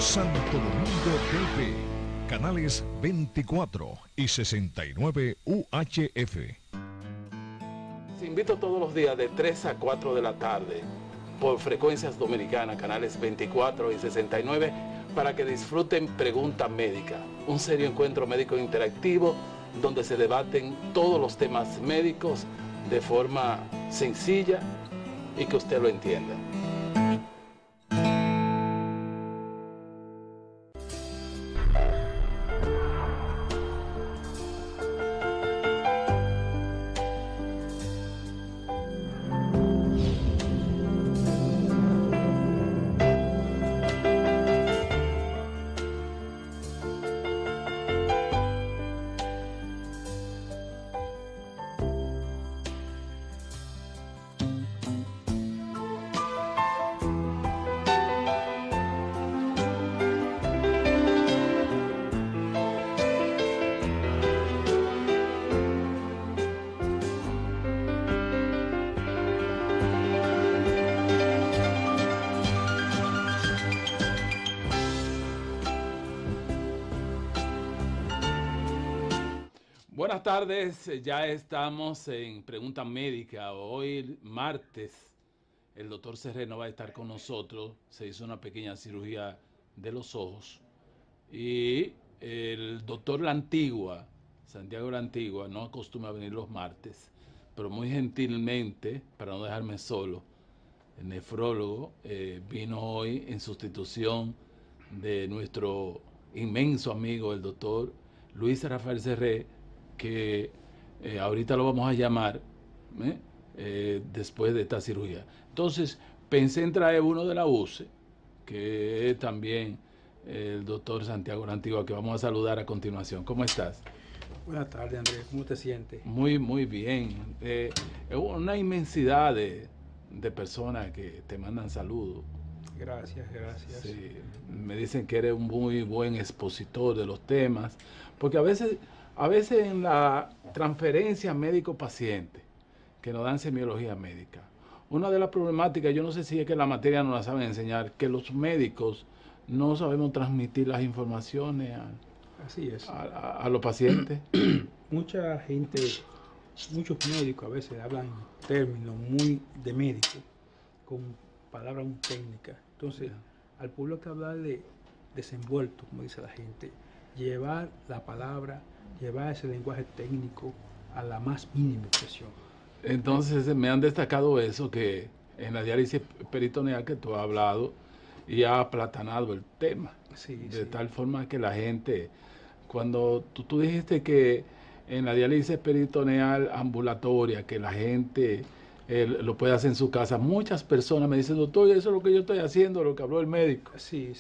Santo Domingo TV, canales 24 y 69 UHF. Te invito todos los días de 3 a 4 de la tarde por Frecuencias Dominicanas, canales 24 y 69, para que disfruten Pregunta Médica, un serio encuentro médico interactivo donde se debaten todos los temas médicos de forma sencilla y que usted lo entienda. Buenas tardes, ya estamos en Pregunta Médica. Hoy martes el doctor Serreno va a estar con nosotros. Se hizo una pequeña cirugía de los ojos y el doctor La Antigua, Santiago La Antigua, no acostumbra a venir los martes, pero muy gentilmente, para no dejarme solo, el nefrólogo vino hoy en sustitución de nuestro inmenso amigo, el doctor Luis Rafael Serré, que ahorita lo vamos a llamar después de esta cirugía. Entonces pensé en traer uno de la UCE, que es también el doctor Santiago La Antigua, que vamos a saludar a continuación. ¿Cómo estás? Buenas tardes, Andrés. ¿Cómo te sientes? Muy, muy bien. Una inmensidad de personas que te mandan saludos. Gracias. Sí, me dicen que eres un muy buen expositor de los temas, porque a veces en la transferencia médico-paciente que nos dan semiología médica, una de las problemáticas, yo no sé si es que la materia no la saben enseñar, que los médicos no sabemos transmitir las informaciones a los pacientes. Mucha gente, muchos médicos a veces hablan términos muy de médico, con palabras muy técnicas. Entonces, al pueblo que hablar de desenvuelto, como dice la gente, llevar la palabra, llevar ese lenguaje técnico a la más mínima expresión. Entonces me han destacado eso, que en la diálisis peritoneal que tú has hablado y has aplatanado el tema, tal forma que la gente, cuando tú dijiste que en la diálisis peritoneal ambulatoria, que la gente lo puede hacer en su casa, muchas personas me dicen, doctor, eso es lo que yo estoy haciendo, lo que habló el médico. Sí,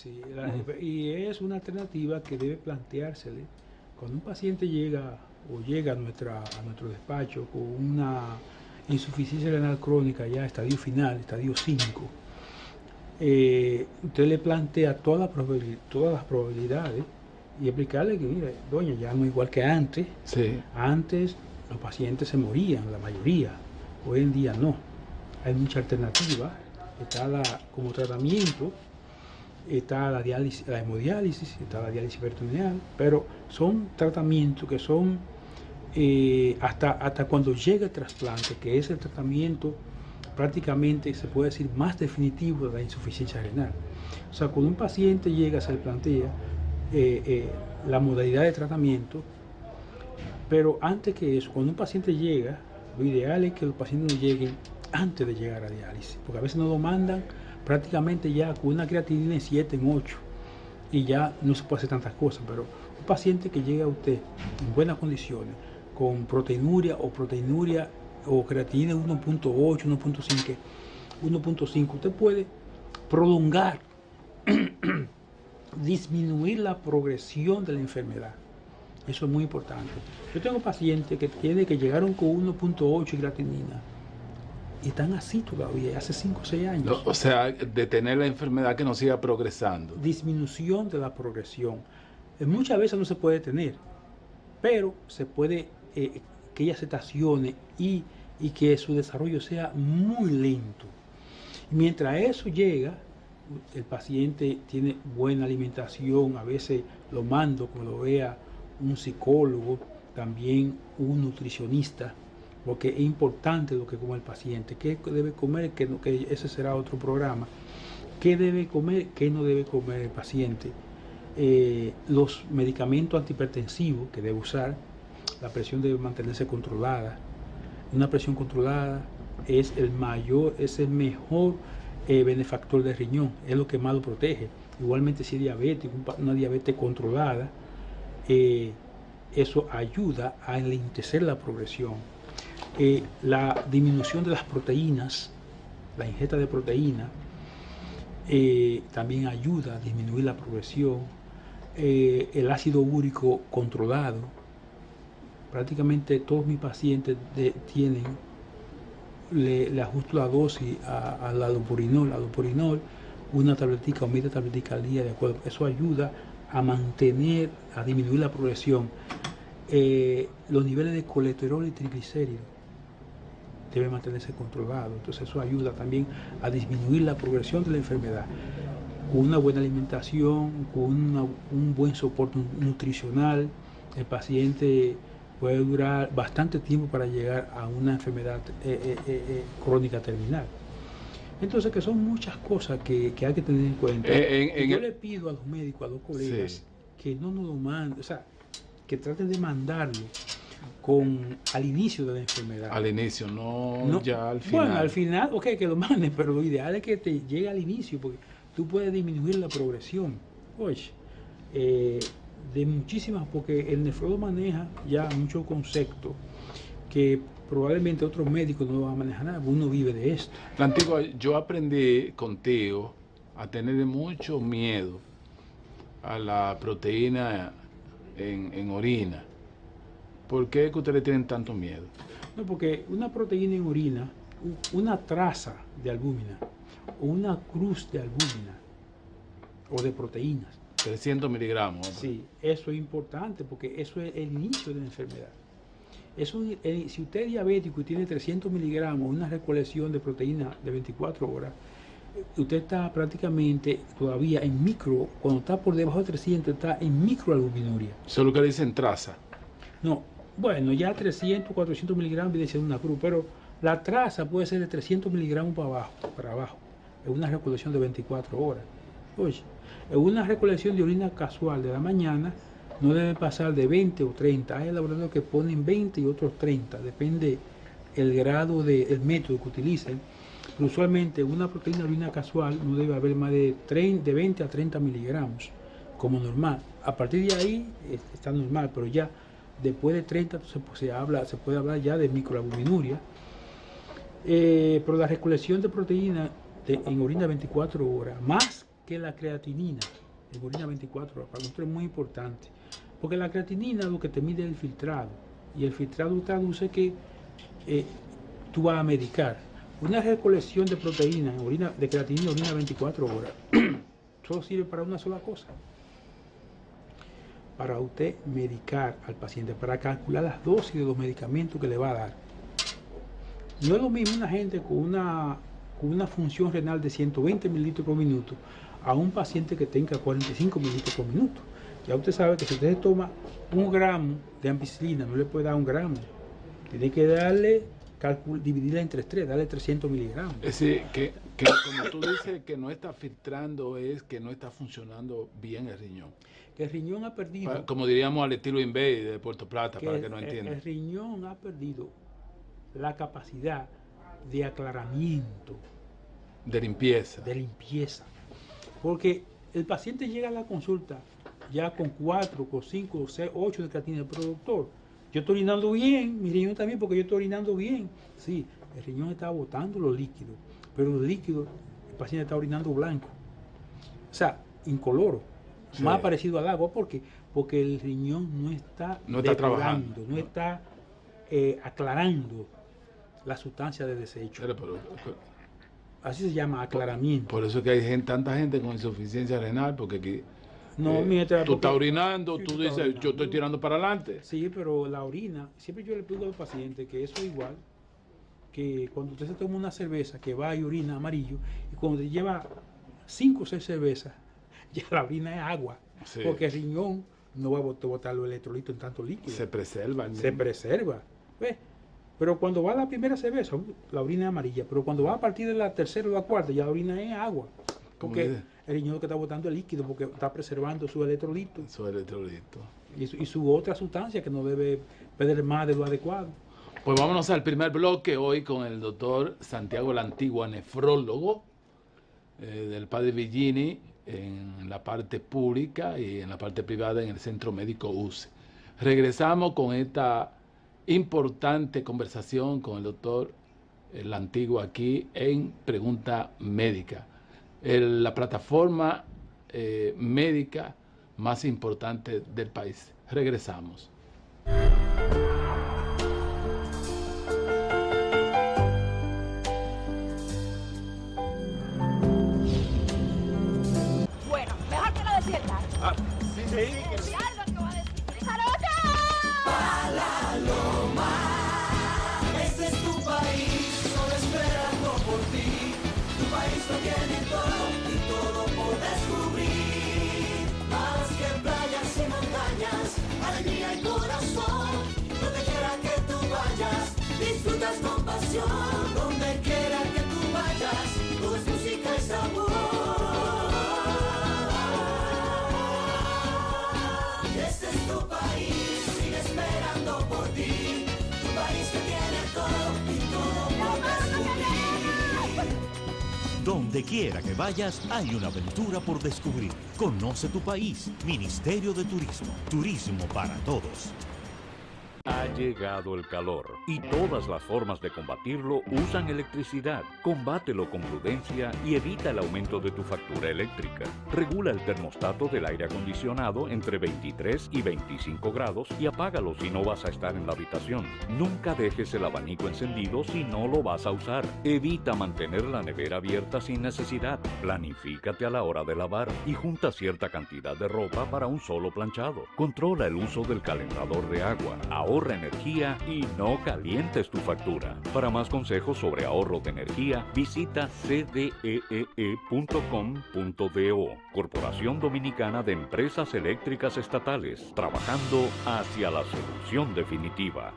y es una alternativa que debe planteársele. Cuando un paciente llega a nuestro despacho con una insuficiencia renal crónica ya estadio final, estadio 5, usted le plantea todas las probabilidades y explicarle que, mire, doña, ya no es igual que antes. Sí. Antes los pacientes se morían, la mayoría. Hoy en día no. Hay mucha alternativa. Está como tratamiento, está la hemodiálisis, está la diálisis peritoneal, pero son tratamientos que son hasta cuando llega el trasplante, que es el tratamiento prácticamente, se puede decir, más definitivo de la insuficiencia renal. O sea, cuando un paciente llega, se le plantea la modalidad de tratamiento, pero antes que eso, cuando un paciente llega, lo ideal es que los pacientes no lleguen antes de llegar a diálisis, porque a veces nos lo mandan prácticamente ya con una creatinina en 7, en 8, y ya no se puede hacer tantas cosas. Pero un paciente que llega a usted en buenas condiciones, con proteinuria o creatinina 1.8, 1.5, usted puede prolongar, disminuir la progresión de la enfermedad. Eso es muy importante. Yo tengo pacientes que llegaron con 1.8 y creatinina y están así todavía, hace 5 o 6 años. No, o sea, detener la enfermedad que no siga progresando. Disminución de la progresión. Muchas veces no se puede detener, pero se puede que ella se estacione y que su desarrollo sea muy lento. Mientras eso llega, el paciente tiene buena alimentación, a veces lo mando, como lo vea un psicólogo, también un nutricionista, porque es importante lo que come el paciente, qué debe comer, que ese será otro programa, qué debe comer, qué no debe comer el paciente, los medicamentos antihipertensivos que debe usar, la presión debe mantenerse controlada. Una presión controlada es el mejor benefactor del riñón, es lo que más lo protege. Igualmente si es diabético, una diabetes controlada, eso ayuda a enlentecer la progresión. La disminución de las proteínas, la ingesta de proteína, también ayuda a disminuir la progresión. El ácido úrico controlado. Prácticamente todos mis pacientes le ajusto la dosis al allopurinol, una tabletica o media tabletica al día, de acuerdo. Eso ayuda a disminuir la progresión. Los niveles de colesterol y triglicéridos deben mantenerse controlados. Entonces eso ayuda también a disminuir la progresión de la enfermedad. Con una buena alimentación, con un buen soporte nutricional, el paciente puede durar bastante tiempo para llegar a una enfermedad crónica terminal. Entonces, que son muchas cosas que hay que tener en cuenta. Yo le pido a los médicos, a los colegas, que no nos lo manden, o sea, que traten de mandarlo al inicio de la enfermedad. Al inicio, no ya al final. Bueno, al final, ok, que lo manden, pero lo ideal es que te llegue al inicio, porque tú puedes disminuir la progresión. Oye, de muchísimas, porque el nefrólogo maneja ya muchos conceptos que probablemente otros médicos no van a manejar nada, uno vive de esto. Antigua, yo aprendí contigo a tener mucho miedo a la proteína en orina. ¿Por qué es que ustedes tienen tanto miedo? No, porque una proteína en orina, una traza de albúmina o una cruz de albúmina o de proteínas, 300 miligramos. Sí, eso es importante porque eso es el inicio de la enfermedad. Si usted es diabético y tiene 300 miligramos, una recolección de proteína de 24 horas, usted está prácticamente todavía en cuando está por debajo de 300, está en microalbuminuria. Eso es lo que dicen traza. No, bueno, ya 300, 400 miligramos viene siendo una cruz, pero la traza puede ser de 300 miligramos para abajo, en una recolección de 24 horas. Oye, en una recolección de orina casual de la mañana no debe pasar de 20 o 30. Hay laboratorios que ponen 20 y otros 30, depende el grado el método que utilicen. Pero usualmente una proteína de orina casual no debe haber más de 20 a 30 miligramos, como normal. A partir de ahí está normal, pero ya después de 30 entonces, pues, se puede hablar ya de microalbuminuria. Pero la recolección de proteína en orina 24 horas, más que la creatinina en orina 24 horas, para nosotros es muy importante, porque la creatinina lo que te mide es el filtrado, y el filtrado traduce que tú vas a medicar. Una recolección de proteína de creatinina en orina 24 horas solo sirve para una sola cosa: para usted medicar al paciente, para calcular las dosis de los medicamentos que le va a dar. No es lo mismo una gente con una función renal de 120 mililitros por minuto a un paciente que tenga 45 mililitros por minuto. Ya usted sabe que si usted toma 1 gramo de ampicilina, no le puede dar 1 gramo. Tiene que dividirla entre 3, darle 300 miligramos. Es decir, que como tú dices que no está filtrando, es que no está funcionando bien el riñón. Que el riñón ha perdido... Como diríamos al estilo Inbey de Puerto Plata, para que no entiendan. El riñón ha perdido la capacidad de aclaramiento. De limpieza. Porque el paciente llega a la consulta ya con 4, con 5, 6, 8 de creatinina, pero doctor, yo estoy orinando bien, mi riñón también, porque yo estoy orinando bien. Sí, el riñón está botando los líquidos, pero los líquidos, el paciente está orinando blanco. O sea, incoloro, sí, más parecido al agua. ¿Por qué? Porque el riñón no está trabajando, no está aclarando la sustancia de desecho. Pero, así se llama, aclaramiento. Por eso es que hay tanta gente con insuficiencia renal, porque aquí tú estás orinando, sí, tú dices, orinando. Yo estoy tirando para adelante. Sí, pero la orina, siempre yo le pido a los pacientes que eso es igual, que cuando usted se toma una cerveza, que va y orina amarillo, y cuando te lleva 5 o 6 cervezas, ya la orina es agua. Sí. Porque el riñón no va a botar los electrolitos en tanto líquido. Se preserva. Se preserva. ¿Ves? Pero cuando va la primera cerveza, la orina es amarilla. Pero cuando va a partir de la tercera o la cuarta, ya la orina es agua. Porque el riñón lo que está botando es líquido, porque está preservando su electrolito. Su electrolito. Y su otra sustancia que no debe perder más de lo adecuado. Pues vámonos al primer bloque hoy con el doctor Santiago La Antigua, nefrólogo del Padre Villini en la parte pública y en la parte privada en el Centro Médico UCE. Regresamos con esta importante conversación con el doctor La Antigua aquí en Pregunta Médica, la plataforma médica más importante del país. Regresamos. Bueno, mejor que lo despiertas. Sí. Sí, algo que va a decir. ¡Salute! Este es tu país, solo esperando por ti. Tu país lo tiene todo y todo por descubrir. Más que playas y montañas, alegría y corazón. Donde quiera que tú vayas, disfrutas con pasión. Donde quiera que tú vayas, todo es música y sabor. Y este es tu país, sigue esperando por ti. Tu país que tiene todo y todo por descubrir. Donde quiera que vayas, hay una aventura por descubrir. Conoce tu país. Ministerio de Turismo. Turismo para todos. Ha llegado el calor y todas las formas de combatirlo usan electricidad. Combátelo con prudencia y evita el aumento de tu factura eléctrica. Regula el termostato del aire acondicionado entre 23 y 25 grados y apágalo si no vas a estar en la habitación. Nunca dejes el abanico encendido si no lo vas a usar. Evita mantener la nevera abierta sin necesidad. Planifícate a la hora de lavar y junta cierta cantidad de ropa para un solo planchado. Controla el uso del calentador de agua. Ahorra energía y no calientes tu factura. Para más consejos sobre ahorro de energía, visita cdee.com.do. Corporación Dominicana de Empresas Eléctricas Estatales, trabajando hacia la solución definitiva.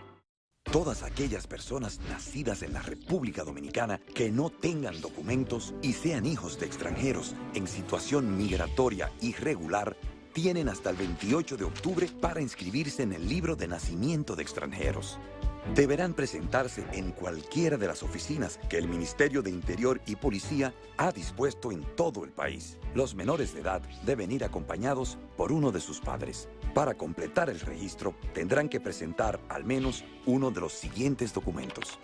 Todas aquellas personas nacidas en la República Dominicana que no tengan documentos y sean hijos de extranjeros en situación migratoria irregular tienen hasta el 28 de octubre para inscribirse en el libro de nacimiento de extranjeros. Deberán presentarse en cualquiera de las oficinas que el Ministerio de Interior y Policía ha dispuesto en todo el país. Los menores de edad deben ir acompañados por uno de sus padres. Para completar el registro, tendrán que presentar al menos uno de los siguientes documentos: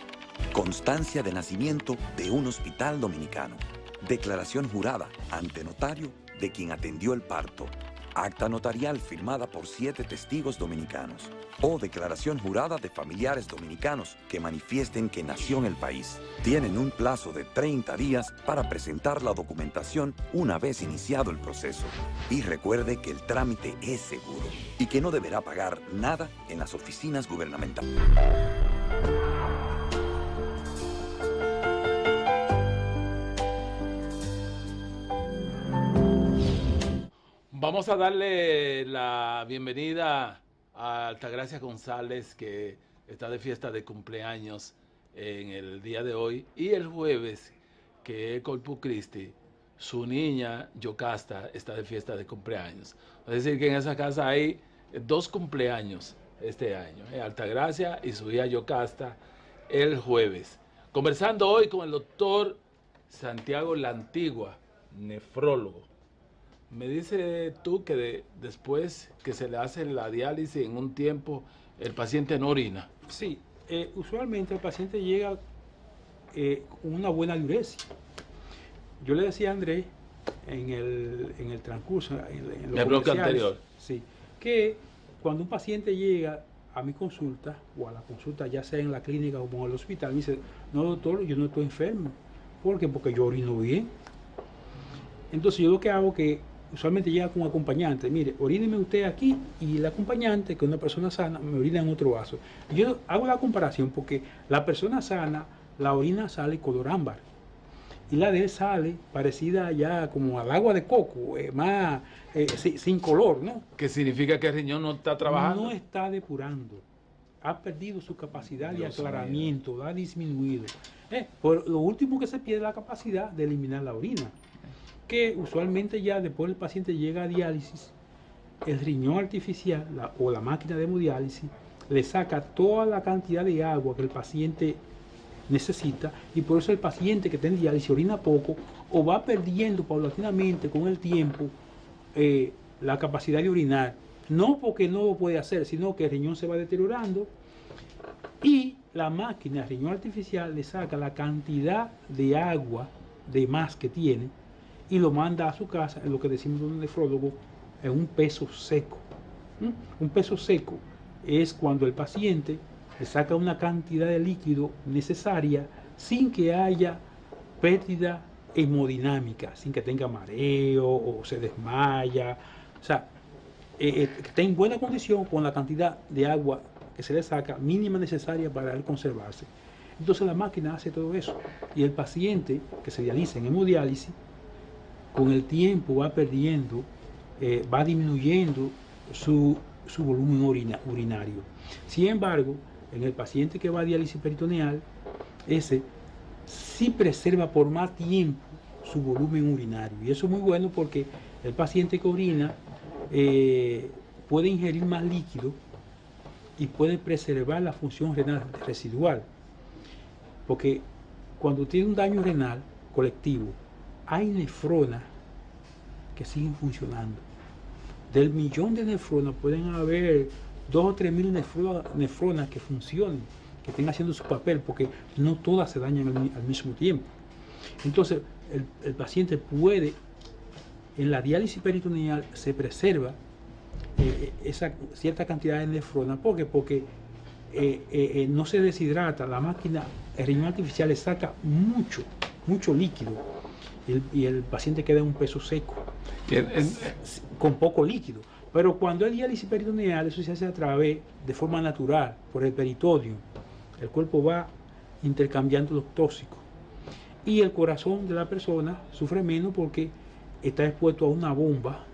constancia de nacimiento de un hospital dominicano, declaración jurada ante notario de quien atendió el parto, acta notarial firmada por 7 testigos dominicanos o declaración jurada de familiares dominicanos que manifiesten que nació en el país. Tienen un plazo de 30 días para presentar la documentación una vez iniciado el proceso. Y recuerde que el trámite es seguro y que no deberá pagar nada en las oficinas gubernamentales. Vamos a darle la bienvenida a Altagracia González, que está de fiesta de cumpleaños en el día de hoy, y el jueves, que es Corpus Christi, su niña Yocasta está de fiesta de cumpleaños. Es decir, que en esa casa hay 2 cumpleaños este año, Altagracia y su hija Yocasta el jueves. Conversando hoy con el doctor Santiago La Antigua, nefrólogo. Me dice tú que después que se le hace la diálisis en un tiempo, el paciente no orina. Sí, usualmente el paciente llega con una buena diuresis. Yo le decía a Andrés en el transcurso, en los bloque comerciales, anterior, sí, que cuando un paciente llega a mi consulta o a la consulta, ya sea en la clínica o en el hospital, me dice: no, doctor, yo no estoy enfermo. ¿Por qué? Porque yo orino bien. Entonces yo lo que hago es que usualmente llega con un acompañante: mire, oríneme usted aquí, y el acompañante, que es una persona sana, me orina en otro vaso. Yo hago la comparación porque la persona sana, la orina sale color ámbar. y la de él sale parecida ya como al agua de coco, más sin color, ¿no? ¿Qué significa que el riñón no está trabajando? No está depurando. Ha perdido su capacidad de Dios aclaramiento, ha disminuido. Por lo último que se pierde es la capacidad de eliminar la orina, que usualmente ya después el paciente llega a diálisis, el riñón artificial o la máquina de hemodiálisis le saca toda la cantidad de agua que el paciente necesita, y por eso el paciente que está en diálisis orina poco o va perdiendo paulatinamente con el tiempo la capacidad de orinar, no porque no lo puede hacer, sino que el riñón se va deteriorando y la máquina, el riñón artificial, le saca la cantidad de agua de más que tiene y lo manda a su casa, en lo que decimos los nefrólogos, en un peso seco. Un peso seco es cuando el paciente le saca una cantidad de líquido necesaria sin que haya pérdida hemodinámica, sin que tenga mareo o se desmaya, o sea, que esté en buena condición con la cantidad de agua que se le saca mínima necesaria para él conservarse. Entonces la máquina hace todo eso y el paciente que se dializa en hemodiálisis con el tiempo va perdiendo, va disminuyendo su volumen urinario. Sin embargo, en el paciente que va a diálisis peritoneal, ese sí preserva por más tiempo su volumen urinario. Y eso es muy bueno porque el paciente que orina puede ingerir más líquido y puede preservar la función renal residual. Porque cuando tiene un daño renal colectivo, hay nefronas que siguen funcionando. Del millón de nefronas pueden haber 2 o 3 mil nefronas que funcionen, que estén haciendo su papel, porque no todas se dañan al mismo tiempo. Entonces, el paciente puede, en la diálisis peritoneal, se preserva esa cierta cantidad de nefronas. ¿Por qué? Porque no se deshidrata, la máquina, el riñón artificial le saca mucho líquido y el paciente queda en un peso seco, con poco líquido. Pero cuando es diálisis peritoneal, eso se hace a través, de forma natural, por el peritoneo. El cuerpo va intercambiando los tóxicos. Y el corazón de la persona sufre menos porque está expuesto a una bomba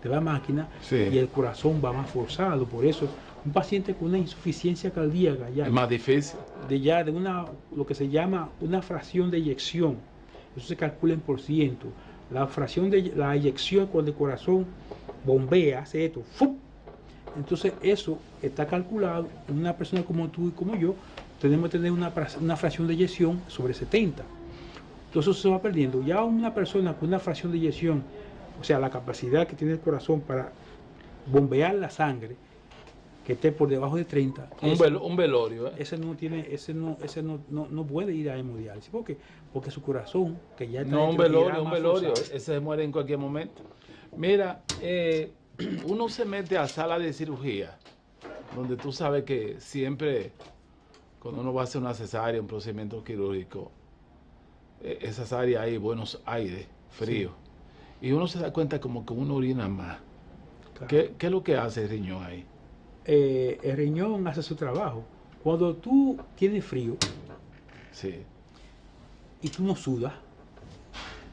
de la máquina, sí, y el corazón va más forzado. Por eso, un paciente con una insuficiencia cardíaca ya es más difícil. De lo que se llama una fracción de eyección. Eso se calcula en por ciento. La fracción de la eyección cuando el corazón bombea, hace esto, ¡fum! Entonces eso está calculado. Una persona como tú y como yo tenemos que tener una fracción de eyección sobre 70. Entonces eso se va perdiendo. Ya una persona con una fracción de eyección, o sea, la capacidad que tiene el corazón para bombear la sangre, que esté por debajo de 30. Un velorio. Ese no puede ir a hemodiálisis. ¿Por qué? Porque su corazón, que ya está... No, un velorio. Forzado. Ese se muere en cualquier momento. Mira, uno se mete a sala de cirugía, donde tú sabes que siempre, cuando uno va a hacer una cesárea, un procedimiento quirúrgico, esas áreas hay buenos aires, frío. Sí. Y uno se da cuenta como que uno orina más. Claro. ¿Qué es lo que hace el riñón ahí? El riñón hace su trabajo. Cuando tú tienes frío, sí, y tú no sudas,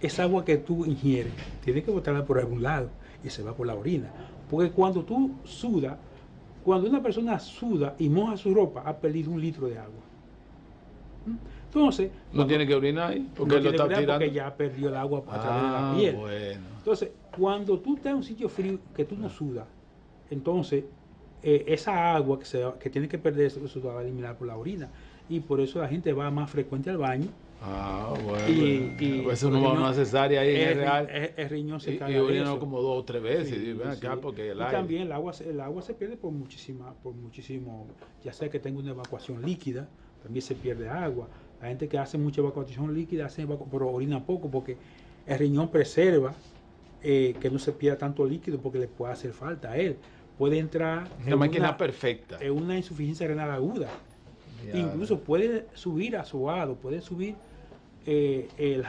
esa agua que tú ingieres, tienes que botarla por algún lado y se va por la orina. Porque cuando tú sudas, cuando una persona suda y moja su ropa, ha perdido 1 litro de agua. Entonces... No tiene que orinar ahí, porque no lo está tirando. Porque ya perdió el agua a través de la piel. Bueno. Entonces, cuando tú estás en un sitio frío que tú no sudas, entonces esa agua que tiene que perderse, eso se va a eliminar por la orina. Y por eso la gente va más frecuente al baño. Bueno. Y eso no va a una cesárea ahí en el real. El riñón se cae. Y orina como 2 o 3 veces. Sí, porque y también el agua se pierde por muchísimo, ya sea que tenga una evacuación líquida, también se pierde agua. La gente que hace mucha evacuación líquida, pero orina poco, porque el riñón preserva que no se pierda tanto líquido, porque le puede hacer falta a él. Puede entrar una máquina perfecta. En una insuficiencia renal aguda. Ya. Incluso puede subir azoado, puede subir el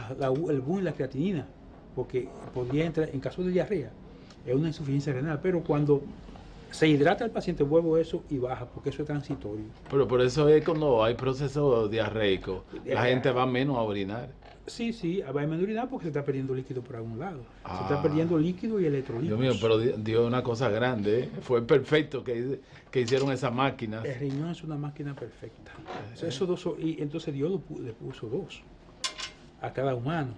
boom y la creatinina, porque podría entrar en caso de diarrea, es una insuficiencia renal, pero cuando se hidrata el paciente, vuelve eso y baja, porque eso es transitorio. Pero por eso es cuando hay proceso diarreico, la gente va menos a orinar. Sí, hay hemoglobina porque se está perdiendo líquido por algún lado. Se está perdiendo líquido y electrolitos. Dios mío, pero dio una cosa grande, ¿eh? Fue perfecto que hicieron esas máquinas. El riñón es una máquina perfecta. Esos dos, y entonces Dios le puso 2 a cada humano.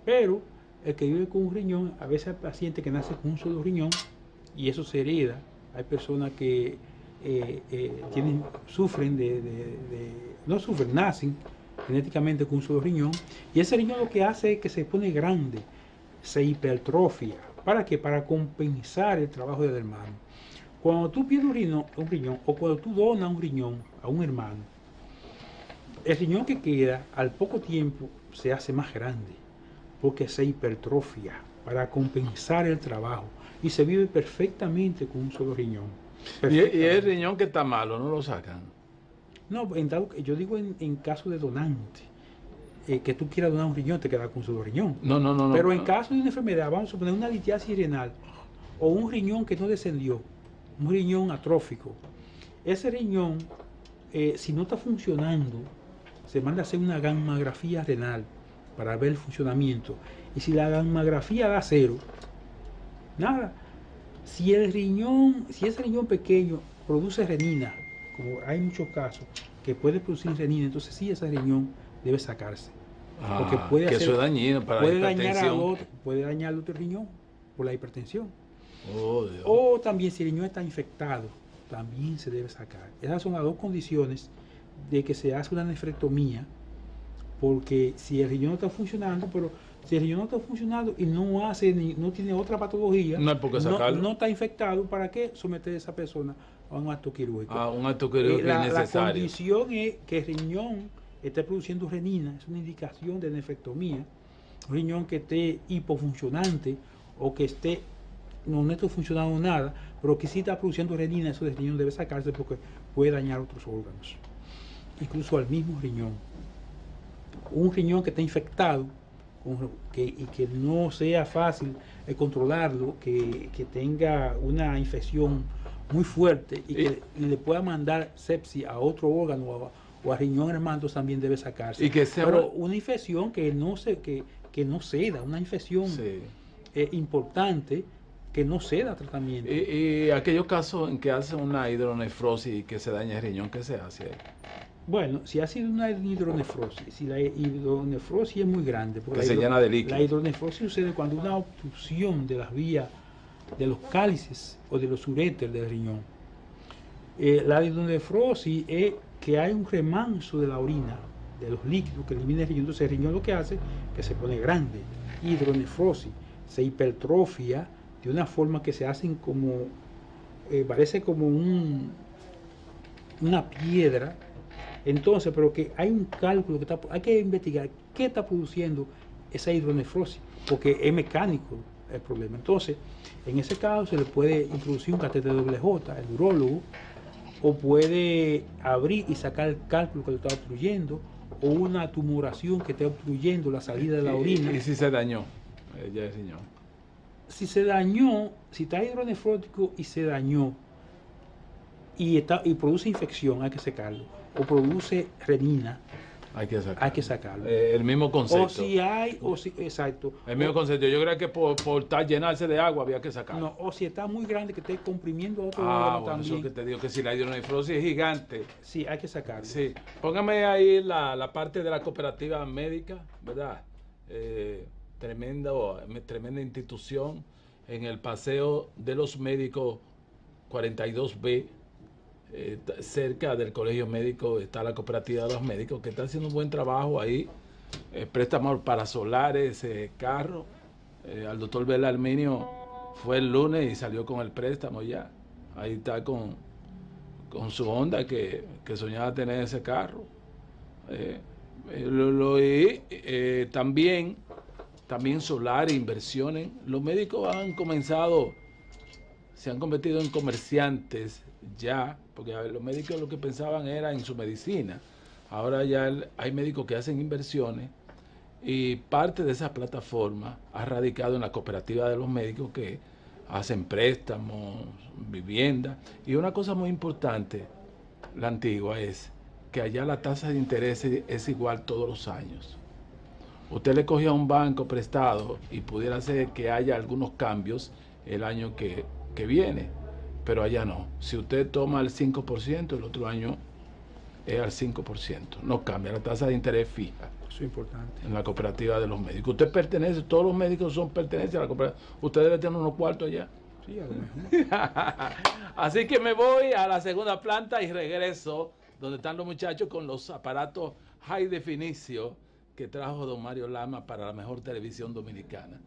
Pero el que vive con un riñón, a veces hay pacientes que nacen con un solo riñón y eso se hereda. Hay personas que nacen genéticamente con un solo riñón, y ese riñón lo que hace es que se pone grande, se hipertrofia. ¿Para qué? Para compensar el trabajo del hermano. Cuando tú pierdes un riñón, o cuando tú donas un riñón a un hermano, el riñón que queda al poco tiempo se hace más grande, porque se hipertrofia para compensar el trabajo, y se vive perfectamente con un solo riñón. Y el riñón que está malo, ¿no lo sacan? No, yo digo en caso de donante, que tú quieras donar un riñón, te quedas con un solo riñón. No. Pero en caso de una enfermedad, vamos a suponer una litiasis renal, o un riñón que no descendió, un riñón atrófico, ese riñón, si no está funcionando, se manda a hacer una gammagrafía renal para ver el funcionamiento. Y si la gammagrafía da 0, nada. Si ese riñón pequeño produce renina, como hay muchos casos que puede producir renina, entonces sí, ese riñón debe sacarse. Porque puede eso es dañino para la hipertensión. Puede dañar el otro riñón por la hipertensión. Oh, Dios. O también si el riñón está infectado, también se debe sacar. Esas son las dos condiciones de que se hace una nefrectomía, porque si el riñón no está funcionando, si el riñón no está funcionando y no tiene otra patología, no hay por qué sacarlo. No está infectado, ¿para qué someter a esa persona a un acto quirúrgico? Un acto quirúrgico innecesario. La condición es que el riñón esté produciendo renina, es una indicación de nefrectomía. Un riñón que esté hipofuncionante o que no esté funcionando nada, pero que sí está produciendo renina, eso del riñón debe sacarse porque puede dañar otros órganos, incluso al mismo riñón. Un riñón que está infectado y que no sea fácil controlarlo, que tenga una infección muy fuerte y que le pueda mandar sepsis a otro órgano o a riñón hermano, también debe sacarse. Pero una infección que no ceda, una infección importante que no ceda tratamiento. Y aquellos casos en que hace una hidronefrosis y que se daña el riñón, ¿qué se hace ahí? Bueno, si ha sido una hidronefrosis, si la hidronefrosis es muy grande, porque se llena de líquido. La hidronefrosis sucede cuando una obstrucción de las vías de los cálices o de los uréteres del riñón. La hidronefrosis es que hay un remanso de la orina, de los líquidos que elimina el riñón. Entonces el riñón lo que hace es que se pone grande. Hidronefrosis, se hipertrofia de una forma que se hacen como, parece como una piedra. Entonces, pero que hay un cálculo hay que investigar qué está produciendo esa hidronefrosis, porque es mecánico el problema. Entonces, en ese caso se le puede introducir un catéter WJ, el urólogo, o puede abrir y sacar el cálculo que lo está obstruyendo, o una tumoración que esté obstruyendo la salida de la orina. ¿Y si se dañó ya el riñón? Si se dañó, si está hidronefrótico y se dañó y produce infección, hay que secarlo. O produce renina, hay que sacarlo. El mismo concepto. Exacto. El mismo concepto. Yo creo que por llenarse de agua había que sacarlo. No, o si está muy grande que esté comprimiendo otro órgano también. Eso que te digo, que si la hidronefrosis es gigante. Sí, hay que sacarlo. Sí. Póngame ahí la parte de la cooperativa médica, ¿verdad? Tremenda institución en el Paseo de los Médicos 42B. Cerca del colegio médico está la cooperativa de los médicos que está haciendo un buen trabajo ahí, préstamos para solares, carro. Al doctor Vela Arminio fue el lunes y salió con el préstamo ya. Ahí está con su Honda que soñaba tener ese carro. También solar, inversiones. Los médicos se han convertido en comerciantes ya, porque los médicos lo que pensaban era en su medicina. Ahora ya hay médicos que hacen inversiones y parte de esa plataforma ha radicado en la cooperativa de los médicos que hacen préstamos, vivienda. Y una cosa muy importante, la antigua, es que allá la tasa de interés es igual todos los años. usted le cogía a un banco prestado y pudiera ser que haya algunos cambios el año que viene, pero allá no. Si usted toma el 5%, el otro año es al 5%, no cambia, la tasa de interés fija. Eso es importante. En la cooperativa de los médicos. Usted pertenece, todos los médicos pertenecen a la cooperativa. Usted debe tener unos cuartos allá. Sí, a lo mejor. Así que me voy a la segunda planta y regreso donde están los muchachos con los aparatos high definition que trajo don Mario Lama para la mejor televisión dominicana.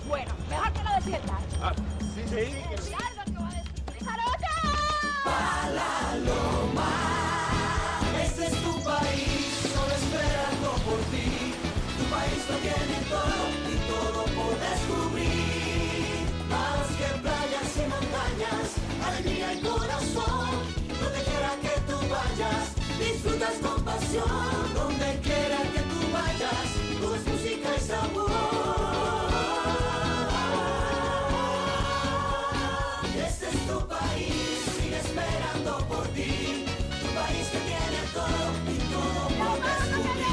Bueno, mejor que lo despiertas. Sí. ¿Y algo que va a decir? ¡Jarocha! Este es tu país, solo esperando por ti. Tu país lo tiene todo y todo por descubrir. Más que playas y montañas, alegría y corazón. Donde quiera que tú vayas, disfrutas con pasión. Donde quiera que tú vayas, todo es música y sabor. Este es tu país, sigue esperando por ti. Tu país que tiene todo y todo por descubrir.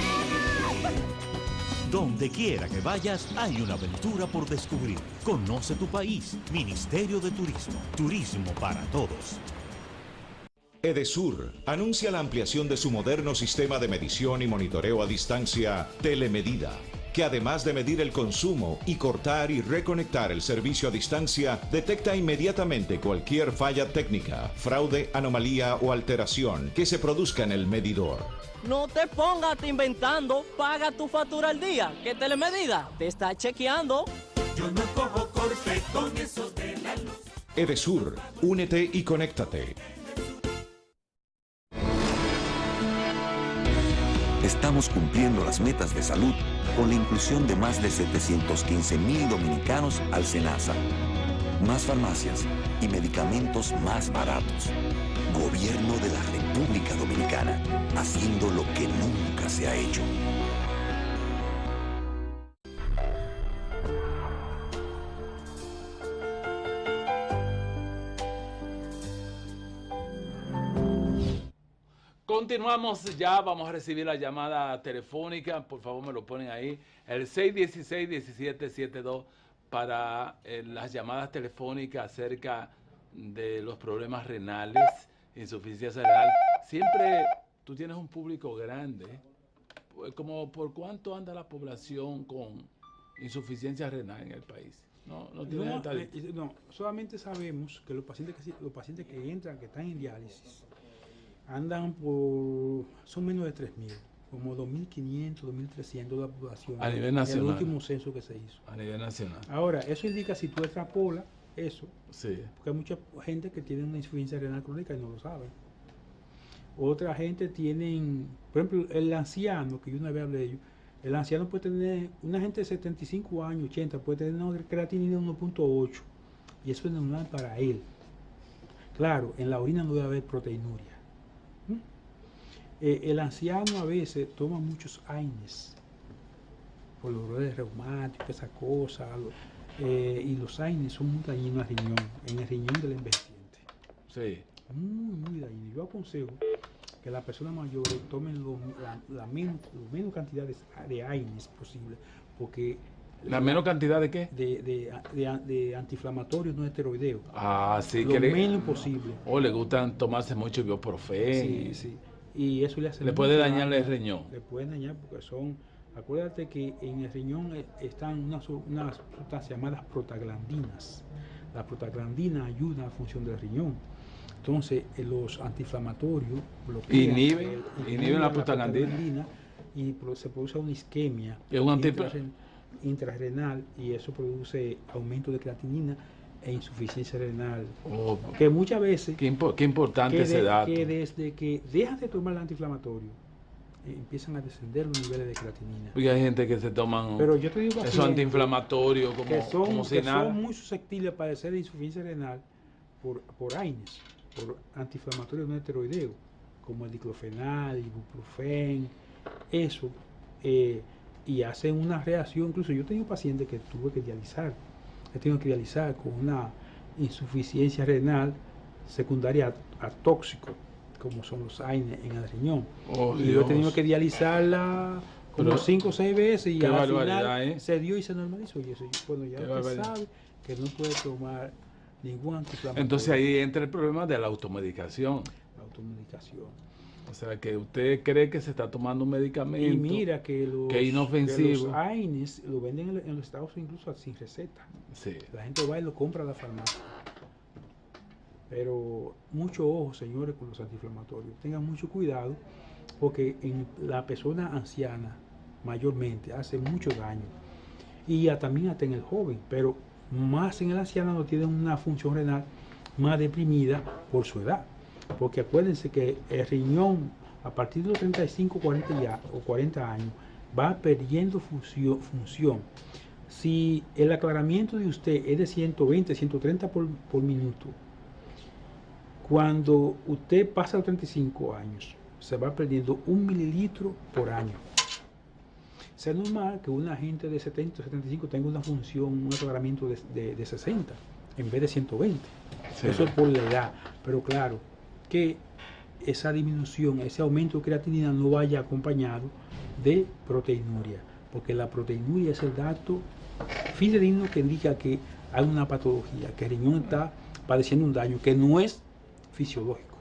Donde quiera que vayas, hay una aventura por descubrir. Conoce tu país. Ministerio de Turismo. Turismo para todos. Edesur anuncia la ampliación de su moderno sistema de medición y monitoreo a distancia Telemedida, que además de medir el consumo y cortar y reconectar el servicio a distancia, detecta inmediatamente cualquier falla técnica, fraude, anomalía o alteración que se produzca en el medidor. No te pongas inventando, paga tu factura al día, que Telemedida te está chequeando. Yo no cojo corte con eso de la luz. Edesur, únete y conéctate. Estamos cumpliendo las metas de salud con la inclusión de más de 715,000 dominicanos al SENASA. Más farmacias y medicamentos más baratos. Gobierno de la República Dominicana, haciendo lo que nunca se ha hecho. Continuamos ya, vamos a recibir la llamada telefónica, por favor me lo ponen ahí, el 616-1772 para las llamadas telefónicas acerca de los problemas renales, insuficiencia renal. Siempre tú tienes un público grande, como por cuánto anda la población con insuficiencia renal en el país. No tienes estadística. No, solamente sabemos que los pacientes que entran, que están en diálisis, andan son menos de 3.000, como 2.500, 2.300 de la población. A nivel nacional. El último censo que se hizo. A nivel nacional. Ahora, eso indica, si tú extrapolas eso, Sí. porque hay mucha gente que tiene una insuficiencia renal crónica y no lo sabe. Otra gente tienen, por ejemplo, el anciano, que yo una vez hablé de ello, el anciano puede tener, una gente de 75 años, 80, puede tener una creatinina de 1.8, y eso es normal para él. Claro, en la orina no debe haber proteinuria. El anciano a veces toma muchos AINES por los dolores reumáticos, esa cosa, y los AINES son muy dañinos al riñón, en el riñón del envejeciente. Sí. Muy dañinos. Yo aconsejo que las personas mayores tomen la menos cantidad de AINES posible, porque ¿La menos cantidad de qué? de antiinflamatorios no esteroideos. Ah, sí. Lo menos posible. O le gustan tomarse mucho ibuprofeno. Sí, sí. Y eso le hace Le puede dañar el riñón. Le puede dañar porque acuérdate que en el riñón están unas sustancias llamadas prostaglandinas. La prostaglandina ayuda a la función del riñón. Entonces, los antiinflamatorios bloquean inhiben la prostaglandina y se produce una isquemia intrarrenal, y eso produce aumento de creatinina e insuficiencia renal. Que muchas veces, qué importante ese dato. Que desde que dejas de tomar el antiinflamatorio, empiezan a descender los niveles de creatinina. Porque hay gente que se toman esos antiinflamatorios como si nada. Son muy susceptibles a padecer de insuficiencia renal por AINES, por antiinflamatorios no esteroideos, como el diclofenal, ibuprofen, eso, y hacen una reacción. Incluso yo tenía un paciente que tuve que dializar he tenido que dializar con una insuficiencia renal secundaria a tóxico, como son los AINE en el riñón. Oh, y yo he tenido que dializarla como 5 o 6 veces y al final se dio y se normalizó. Y eso, bueno, ya usted sabe que no puede tomar ningún antiinflamatorio. Entonces ahí entra el problema de la automedicación. La automedicación. O sea, que usted cree que se está tomando un medicamento y mira que es inofensivo. Los AINES lo venden en los Estados Unidos incluso sin receta. Sí. La gente va y lo compra a la farmacia. Pero mucho ojo, señores, con los antiinflamatorios. Tengan mucho cuidado porque en la persona anciana mayormente hace mucho daño. Y también hasta en el joven, pero más en el anciano no tiene una función renal más deprimida por su edad. Porque acuérdense que el riñón a partir de los 35, 40 años va perdiendo función. Si el aclaramiento de usted es de 120, 130 por minuto, cuando usted pasa los 35 años, se va perdiendo 1 mililitro por año. Es normal que una gente de 70, 75 tenga una función, un aclaramiento de 60 en vez de 120. Sí. Eso es por la edad. Pero claro, que esa disminución, ese aumento de creatinina no vaya acompañado de proteinuria, porque la proteinuria es el dato fidedigno que indica que hay una patología, que el riñón está padeciendo un daño que no es fisiológico,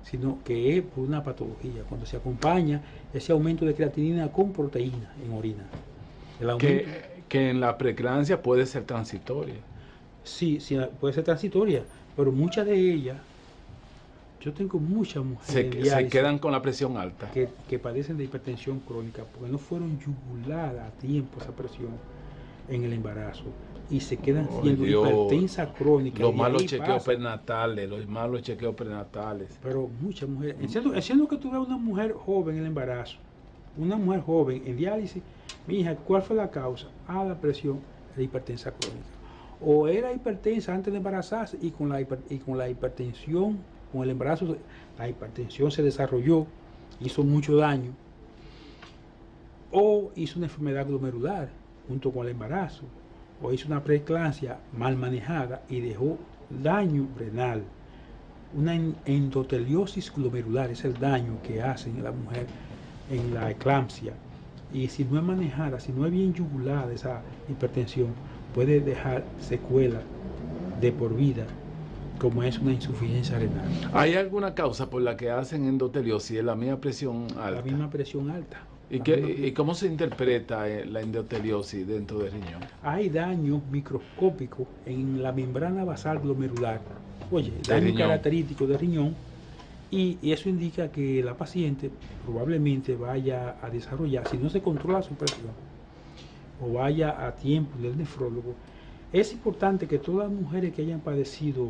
sino que es por una patología, cuando se acompaña ese aumento de creatinina con proteína en orina. El aumento, que en la preeclampsia puede ser transitoria. Sí, puede ser transitoria, pero muchas de ellas, yo tengo muchas mujeres se quedan con la presión alta, que padecen de hipertensión crónica porque no fueron yuguladas a tiempo esa presión en el embarazo y se quedan siendo hipertensa crónica. Los malos chequeos prenatales, Pero muchas mujeres, siendo que tú veas una mujer joven en el embarazo, una mujer joven en diálisis, mi hija, ¿cuál fue la causa? La presión, la hipertensa crónica. O era hipertensa antes de embarazarse y con la hipertensión, con el embarazo, la hipertensión se desarrolló, hizo mucho daño, o hizo una enfermedad glomerular junto con el embarazo, o hizo una preeclampsia mal manejada y dejó daño renal. Una endoteliosis glomerular es el daño que hace en la mujer en la eclampsia. Y si no es manejada, si no es bien yugulada esa hipertensión, puede dejar secuelas de por vida, como es una insuficiencia renal. ¿Hay alguna causa por la que hacen endoteliosis? ¿La misma presión alta? La misma presión alta. ¿Y cómo se interpreta la endoteliosis dentro del riñón? Hay daño microscópico en la membrana basal glomerular. Oye, daño característico del riñón. Y eso indica que la paciente probablemente vaya a desarrollar, si no se controla su presión, o vaya a tiempo del nefrólogo. Es importante que todas las mujeres que hayan padecido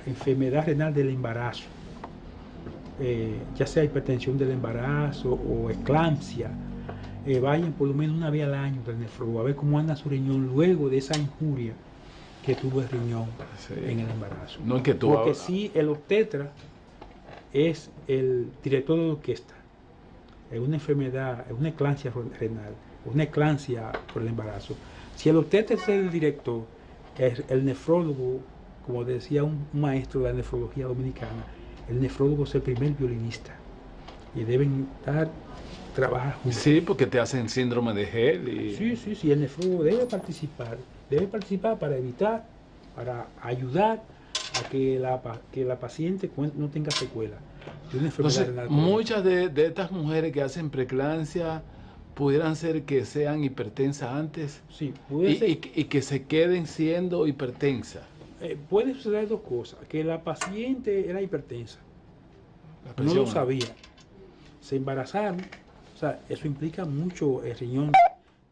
enfermedad renal del embarazo, ya sea hipertensión del embarazo o eclampsia, vayan por lo menos una vez al año al nefrólogo a ver cómo anda su riñón luego de esa injuria que tuvo el riñón en el embarazo. No es que porque si el obstetra es el director de la orquesta, es una enfermedad, es una eclampsia renal, una eclampsia por el embarazo. Si el obstetra es el director, el nefrólogo, como decía un maestro de la nefrología dominicana, el nefrólogo es el primer violinista y deben trabajar juntos. Sí, porque te hacen síndrome de Hell. Sí, el nefrólogo debe participar para evitar, para ayudar a que la paciente no tenga secuela de una enfermedad renal. Muchas de estas mujeres que hacen preeclampsia pudieran ser que sean hipertensas antes, sí, puede ser. Y que se queden siendo hipertensas. Puede suceder dos cosas, que la paciente era hipertensa, no lo sabía, se embarazaron, o sea, eso implica mucho el riñón,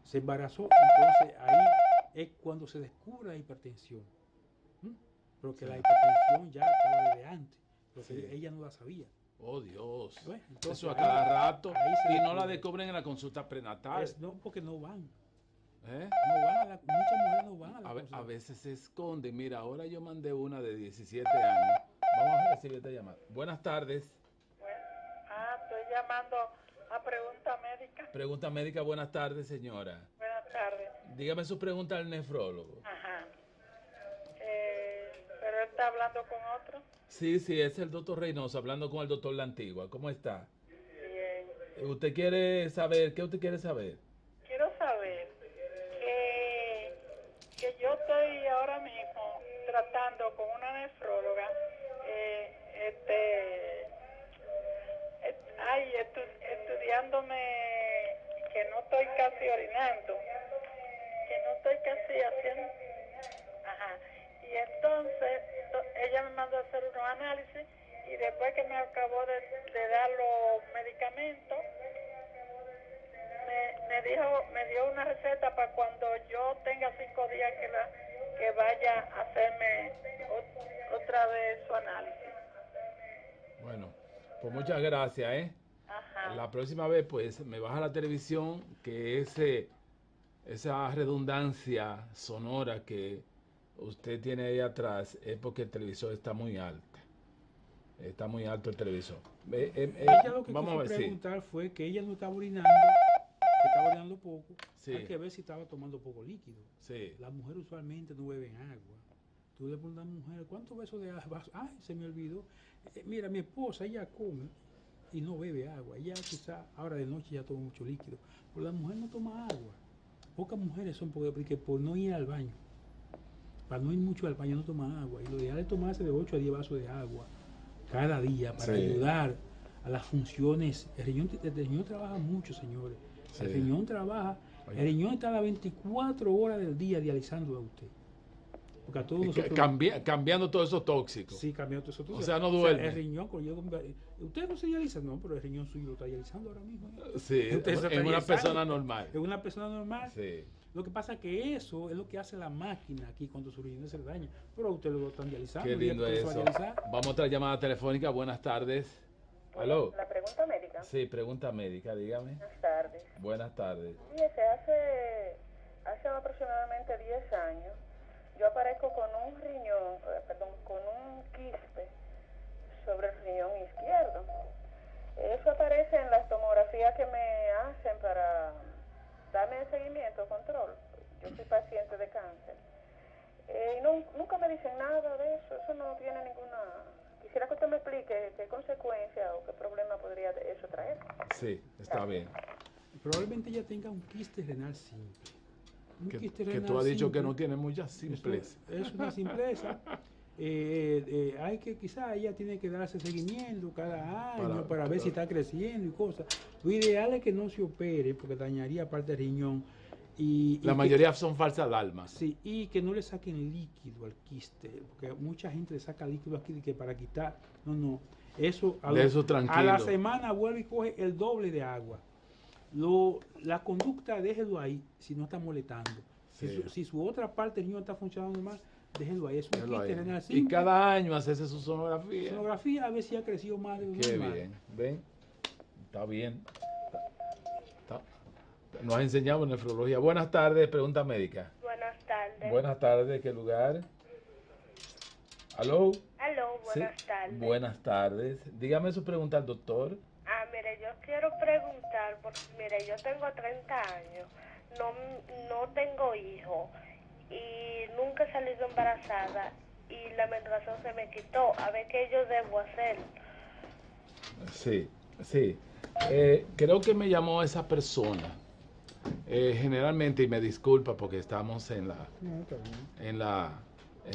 se embarazó, entonces ahí es cuando se descubre la hipertensión, porque la hipertensión ya estaba desde antes, porque ella no la sabía. Oh Dios, bueno, entonces, eso a cada rato, y no la descubren en la consulta prenatal. No, porque no van. Muchas mujeres no van a veces se esconde. Mira, ahora yo mandé una de 17 años. Vamos a recibir esta llamada. Buenas tardes. Estoy llamando a pregunta médica. Pregunta médica, buenas tardes, señora. Buenas tardes. Dígame su pregunta al nefrólogo. Ajá. Pero él está hablando con otro. Sí, es el doctor Reynoso hablando con el doctor La Antigua. ¿Cómo está? Bien. ¿Usted quiere saber? ¿Qué usted quiere saber? Quiero saber que yo estoy ahora mismo tratando con una nefróloga, estudiándome que no estoy casi orinando, que no estoy casi haciendo, ajá, y entonces ella me mandó a hacer unos análisis y después que me acabó de dar los medicamentos, me dio una receta para cuando yo tenga 5 días que vaya a hacerme otra vez su análisis. Bueno, pues muchas gracias, ¿eh? Ajá. La próxima vez, pues, me baja la televisión, que esa redundancia sonora que usted tiene ahí atrás es porque el televisor está muy alto. Está muy alto el televisor. Ella lo que vamos a ver, quiso sí. preguntar fue que ella no estaba orinando, que estaba orinando poco. Sí. Hay que ver si estaba tomando poco líquido. Sí. Las mujeres usualmente no beben agua. Tú le preguntas a una mujer, ¿cuántos besos de agua? Ay, se me olvidó. Mira, mi esposa, ella come y no bebe agua. Ella quizá ahora de noche ya toma mucho líquido. Pero la mujer no toma agua. Pocas mujeres son porque por no ir al baño. Para no ir mucho al baño no toma agua. Y lo ideal es tomarse de 8 a 10 vasos de agua cada día para ayudar a las funciones. El riñón trabaja mucho, señores. Sí. El riñón trabaja. El riñón está a las 24 horas del día dializando a usted. Porque a todos nosotros... cambiando todos esos tóxicos. Sí, cambiando todos esos tóxicos. O sea, no duerme. El riñón, usted no se dializa, no, pero el riñón suyo lo está dializando ahora mismo. Sí, en una persona normal. En una persona normal. Sí. Lo que pasa es que eso es lo que hace la máquina aquí cuando su riñón se le daña. Pero a usted lo están dializando. Qué lindo y eso. Vamos a otra llamada telefónica. Buenas tardes. ¿Aló? La pregunta médica. Sí, pregunta médica, dígame. Buenas tardes. Buenas tardes. Fíjese, hace aproximadamente 10 años, yo aparezco con un con un quiste sobre el riñón izquierdo. Eso aparece en las tomografías que me hacen para darme el seguimiento, control. Yo soy paciente de cáncer. Y nunca me dicen nada de eso. Eso no tiene ninguna... Quisiera que usted me explique qué consecuencia o qué problema podría eso traer. Sí, está bien. Probablemente ella tenga un quiste renal simple. Que tú has dicho que no tiene mucha simpleza. Es una simpleza. Hay que, quizás ella tiene que darse seguimiento cada año para ver si está creciendo y cosas. Lo ideal es que no se opere porque dañaría parte del riñón. La mayoría son falsas alarmas. Sí, y que no le saquen líquido al quiste, porque mucha gente le saca líquido aquí que para quitar. No. Eso a la semana vuelve y coge el doble de agua. La conducta déjelo ahí si no está molestando. Sí. Si su otra parte del riñón está funcionando mal, déjelo ahí. Es un quiste renal simple. Y cada año hacerse su sonografía. Sonografía a ver si ha crecido más de un Qué bien, ven, está bien. Nos ha enseñado nefrología. Buenas tardes, pregunta médica. Buenas tardes. Buenas tardes, ¿qué lugar? ¿Aló? Aló, buenas tardes. Buenas tardes. Dígame su pregunta al doctor. Mire, yo quiero preguntar, porque mire, yo tengo 30 años, no tengo hijos y nunca he salido embarazada y la menstruación se me quitó. A ver qué yo debo hacer. Sí. Creo que me llamó esa persona. Generalmente, y me disculpa porque estamos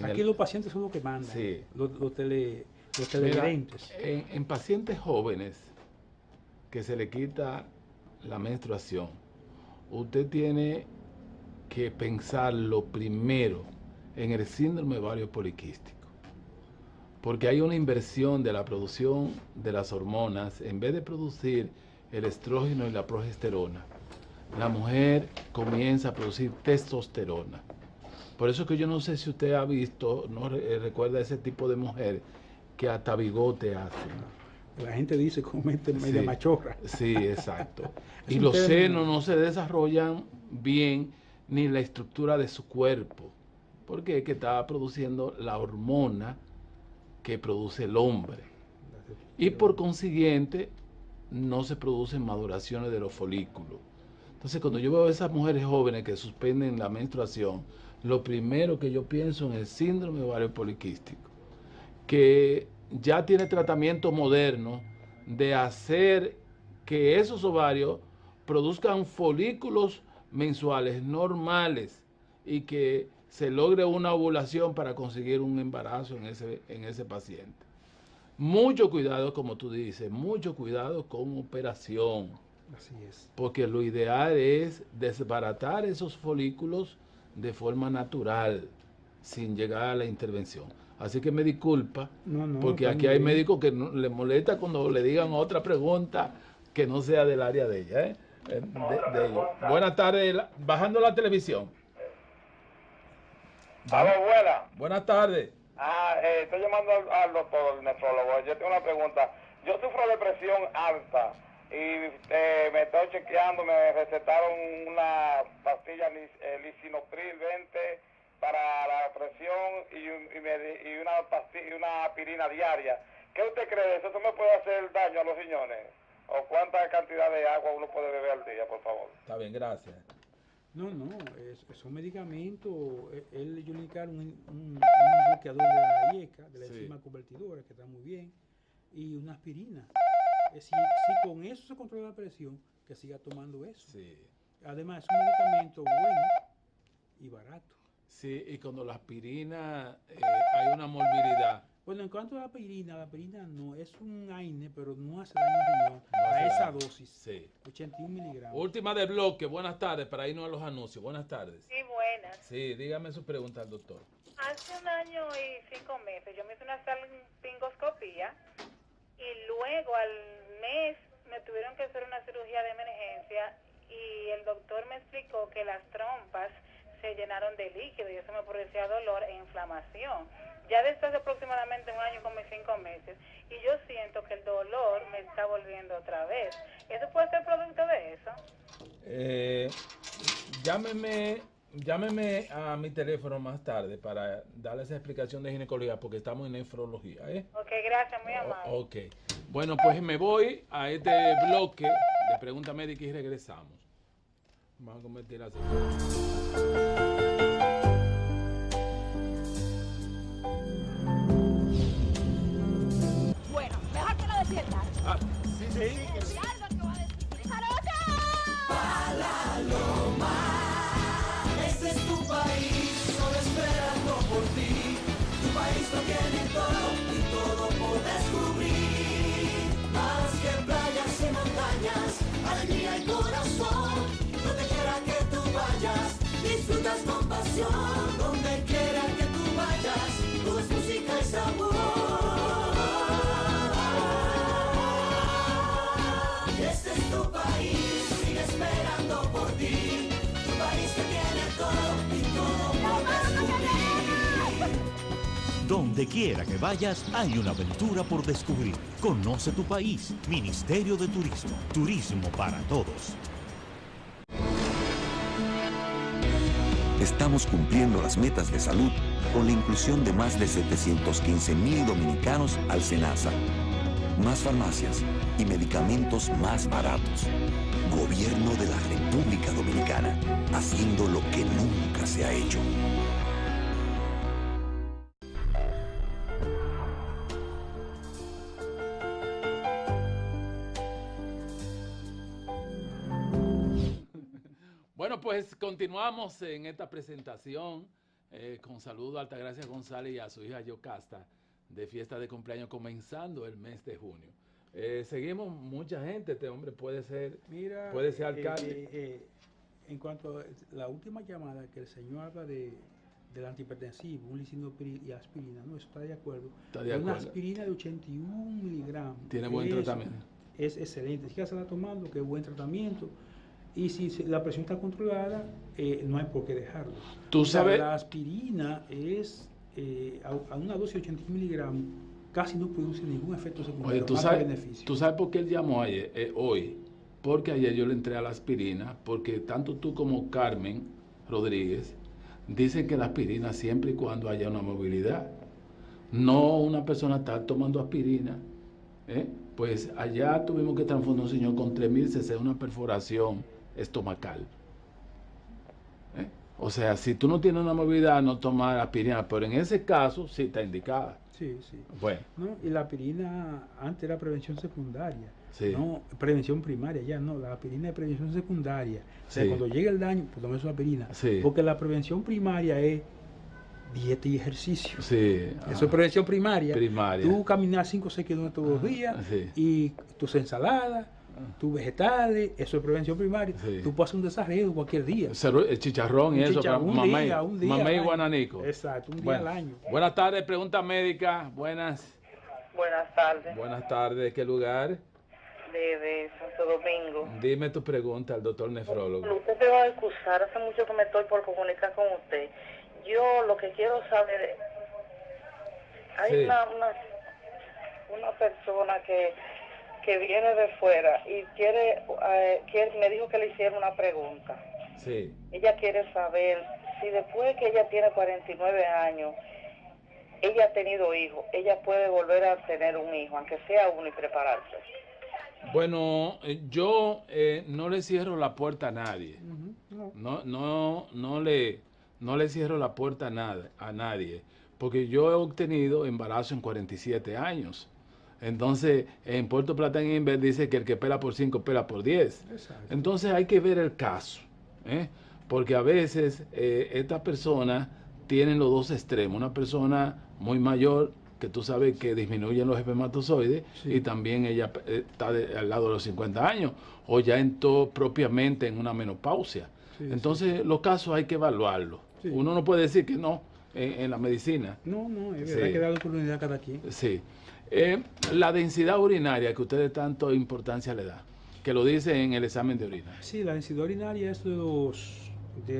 aquí los pacientes son los que mandan. Sí. Los televidentes. En pacientes jóvenes que se le quita la menstruación, usted tiene que pensar lo primero en el síndrome ovario poliquístico, porque hay una inversión de la producción de las hormonas. En vez de producir el estrógeno y la progesterona, la mujer comienza a producir testosterona. Por eso que yo no sé si usted ha visto, no recuerda ese tipo de mujer que hasta bigote hacen. La gente dice comete media machorra. Sí, exacto. Y los senos no se desarrollan bien, ni la estructura de su cuerpo, porque es que está produciendo la hormona que produce el hombre. Y por consiguiente no se producen maduraciones de los folículos. Entonces, cuando yo veo a esas mujeres jóvenes que suspenden la menstruación, lo primero que yo pienso en el síndrome de ovario poliquístico, que ya tiene tratamiento moderno de hacer que esos ovarios produzcan folículos mensuales normales y que se logre una ovulación para conseguir un embarazo en ese paciente. Mucho cuidado, como tú dices, mucho cuidado con operación. Así es. Porque lo ideal es desbaratar esos folículos de forma natural, sin llegar a la intervención. Así que me disculpa, porque aquí hay médicos que no, les molesta cuando le digan otra pregunta que no sea del área de ella. De ellos. Buenas tardes, bajando la televisión. Buenas tardes. Estoy llamando al doctor, el nefrólogo. Yo tengo una pregunta. Yo sufro de presión alta y me estoy chequeando, me recetaron una pastilla lisinopril 20 para la presión y una aspirina diaria. ¿Qué usted cree de eso? ¿Eso me puede hacer daño a los riñones? ¿O cuánta cantidad de agua uno puede beber al día, por favor? Está bien, gracias. No, son medicamentos. Yo le encargo un bloqueador de la IECA, de la enzima convertidora, que está muy bien, y una aspirina. Si con eso se controla la presión, que siga tomando eso. Sí. Además, es un medicamento bueno y barato. Sí, y cuando la aspirina hay una morbilidad. Bueno, en cuanto a la aspirina no, es un AINE, pero no hace daño al riñón a esa dosis. Sí. 81 miligramos. Última de bloque, buenas tardes, para irnos a los anuncios. Buenas tardes. Sí, buenas. Sí, dígame su pregunta al doctor. Hace 1 año y 5 meses yo me hice una salpingoscopía y luego al mes me tuvieron que hacer una cirugía de emergencia y el doctor me explicó que las trompas se llenaron de líquido y eso me producía dolor e inflamación. Ya desde hace aproximadamente 1 año como 5 meses y yo siento que el dolor me está volviendo otra vez. ¿Eso puede ser producto de eso? Llámeme a mi teléfono más tarde para darle esa explicación de ginecología porque estamos en nefrología. Ok, gracias, muy amable. Ok. Bueno, pues me voy a este bloque de pregunta médica y regresamos. Vamos a convertir la sesión. La Loma, este es tu país, solo esperando por ti. Tu país lo tiene todo y todo por descubrir. Más que playas y montañas, alegría y corazón. Donde quiera que tú vayas, disfrutas con pasión. Donde quiera que tú vayas, todo es música y sabor. Este es tu país, sigue esperando por ti. Tu país que tiene todo y todo por descubrir. Donde quiera que vayas, hay una aventura por descubrir. Conoce tu país. Ministerio de Turismo. Turismo para todos. Estamos cumpliendo las metas de salud con la inclusión de más de 715,000 dominicanos al SENASA. Más farmacias y medicamentos más baratos. Gobierno de la República Dominicana, haciendo lo que nunca se ha hecho. Bueno, pues continuamos en esta presentación con saludo a Altagracia González y a su hija Yocasta de fiesta de cumpleaños comenzando el mes de junio. Seguimos mucha gente, este hombre puede ser alcalde. En cuanto a la última llamada que el señor habla del antihipertensivo, un lisinopril y aspirina, no, eso está de acuerdo. Está de acuerdo. Una aspirina de 81 miligramos. Tiene buen tratamiento. Es excelente. Si ya se está tomando, que es buen tratamiento. Y si la presión está controlada, no hay por qué dejarlo. Tú sabes. La aspirina es a una dosis de 80 miligramos, casi no produce ningún efecto secundario. Oye, ¿tú sabes por qué él llamó hoy? Porque ayer yo le entré a la aspirina, porque tanto tú como Carmen Rodríguez dicen que la aspirina siempre y cuando haya una movilidad. No una persona está tomando aspirina. Pues allá tuvimos que transformar un señor con 3.000 cc, una perforación estomacal. O sea, si tú no tienes una movilidad, no tomar aspirina, pero en ese caso sí está indicada. Sí, sí. Bueno. No, y la aspirina antes era prevención secundaria. Sí. No, prevención primaria, ya no, la aspirina es prevención secundaria. O sea, Sí. cuando llega el daño, pues tome su aspirina. Sí. Porque la prevención primaria es dieta y ejercicio. Sí. Eso es prevención primaria. Primaria. Tú caminar 5 o 6 kilómetros todos los días Sí. y tus ensaladas, tus vegetales, eso es prevención primaria. Sí. Tú puedes hacer un desarrollo cualquier día. El chicharrón y Un eso, chicharrón, un mamey, día mamey y al guananico. año. Exacto, un día Bueno, al año. Buenas tardes, pregunta médica. Buenas. Buenas tardes, Buenas tardes, ¿de qué lugar? de Santo Domingo. Dime tu pregunta al doctor nefrólogo. Usted me va a excusar, hace mucho que me estoy por comunicar con usted. Yo lo que quiero saber es, hay Sí. una persona que viene de fuera y quiere, me dijo que le hiciera una pregunta. Sí. Ella quiere saber si después que ella tiene 49 años, ella ha tenido hijos, ella puede volver a tener un hijo, aunque sea uno, y prepararse. Bueno, yo no le cierro la puerta a nadie. No. No le cierro la puerta a nadie, porque yo he obtenido embarazo en 47 años. Entonces, en Puerto Plata en Inver dice que el que pela por 5 pela por 10. Exacto. Entonces hay que ver el caso, porque a veces estas personas tienen los dos extremos. Una persona muy mayor, que tú sabes que disminuyen los espermatozoides, Sí. y también ella está al lado de los 50 años, o ya entró propiamente en una menopausia. Sí, Entonces, los casos hay que evaluarlos. Sí. Uno no puede decir que no en la medicina. No, es Sí. verdad que da la oportunidad a cada quien. Sí. La densidad urinaria que ustedes tanto importancia le da, que lo dice en el examen de orina. Sí, la densidad urinaria es de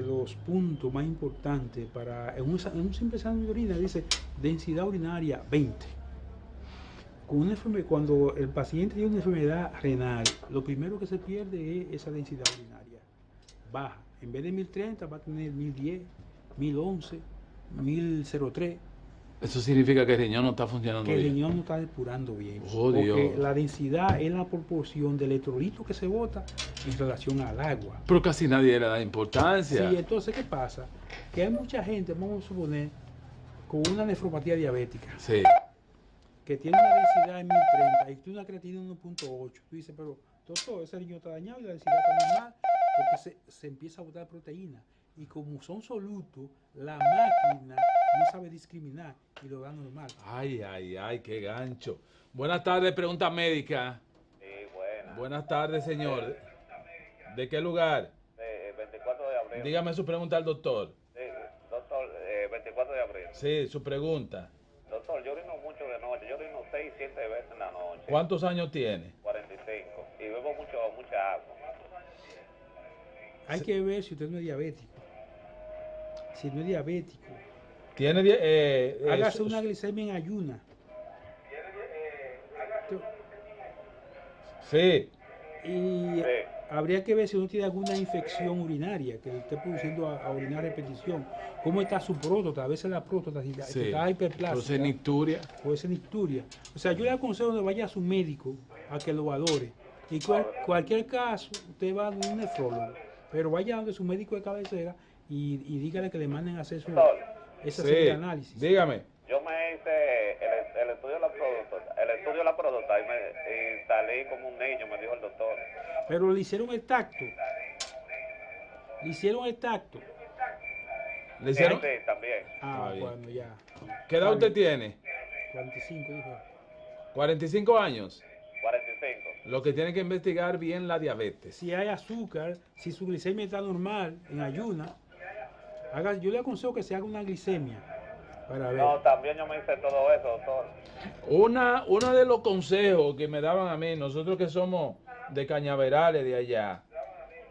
los puntos más importantes para en un simple examen de orina dice densidad urinaria 20. Cuando el paciente tiene una enfermedad renal, lo primero que se pierde es esa densidad urinaria. Baja. En vez de 1030 va a tener 1010, 1011, 1003. Eso significa que el riñón no está funcionando Que el bien. riñón no está depurando bien. Oh, porque Dios. la densidad es la proporción de electrolitos que se bota en relación al agua. Pero casi nadie le da importancia. Sí, entonces, ¿qué pasa? Que hay mucha gente, vamos a suponer, con una nefropatía diabética, Sí. que tiene una densidad de 1030 y tiene una creatina de 1.8. Tú dices, pero doctor, ese riñón está dañado y la densidad está normal, porque se empieza a botar proteína. Y como son solutos, la máquina no sabe discriminar y lo da normal. Ay, qué gancho. Buenas tardes, pregunta médica. Sí, buena. Buenas tardes, señor. ¿De qué lugar? 24 de abril. Dígame su pregunta al doctor. Sí, doctor, 24 de abril. Sí, su pregunta. Doctor, yo orino mucho de noche. Yo orino 6, 7 veces en la noche. ¿Cuántos años tiene? 45. Y bebo mucha agua. Hay que ver si usted no es diabético. Si no es diabético, Tiene hágase una glicemia en ayuna. Sí. Y habría que ver si uno tiene alguna infección urinaria que le esté produciendo a orinar a repetición. ¿Cómo está su próstata? A veces la próstata, si Sí. está hiperplástica, Puede ser nicturia. puede ser nicturia. O sea, yo le aconsejo que vaya a su médico a que lo valore. Y cualquier caso, usted va a un nefrólogo, pero vaya donde su médico de cabecera y dígale que le manden a hacer esa serie de análisis. Dígame. Yo me hice el estudio de la próstata y salí como un niño, me dijo el doctor. Pero le hicieron el tacto. Le hicieron el tacto. ¿Le hicieron? Sí, también. Ah, bien. bueno, ya. ¿Qué edad usted tiene? 45, dijo. 45 años. 45. Lo que tiene que investigar bien la diabetes. Si hay azúcar, si su glicemia está normal en ayuna, yo le aconsejo que se haga una glicemia para ver. No, también yo me hice todo eso, doctor. Uno de los consejos que me daban a mí, nosotros que somos de Cañaverales de allá,